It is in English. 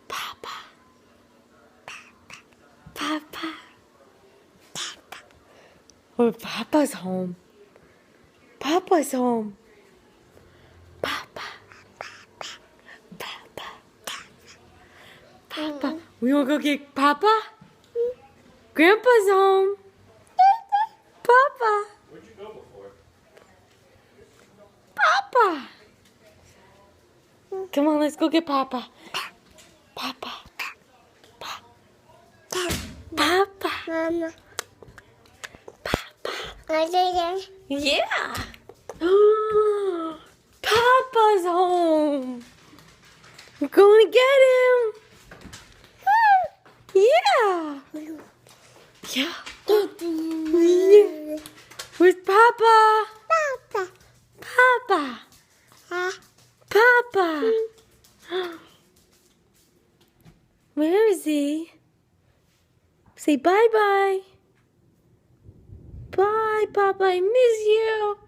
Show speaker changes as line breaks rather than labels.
Papa. Papa. Papa. Oh, Papa's home. Papa's home. Papa. Papa. Papa. We want to go get Papa? Grandpa's home. Papa.
Where'd you go before?
Papa. Come on, let's go get Papa. Papa. Papa.
Mama.
Papa.
I
Yeah. Papa's home. We're going to get him. Yeah. Yeah. Yeah. Where's Papa?
Papa.
Papa.
Ah.
Papa. Where is he? Say bye-bye. Bye, Papa. I miss you.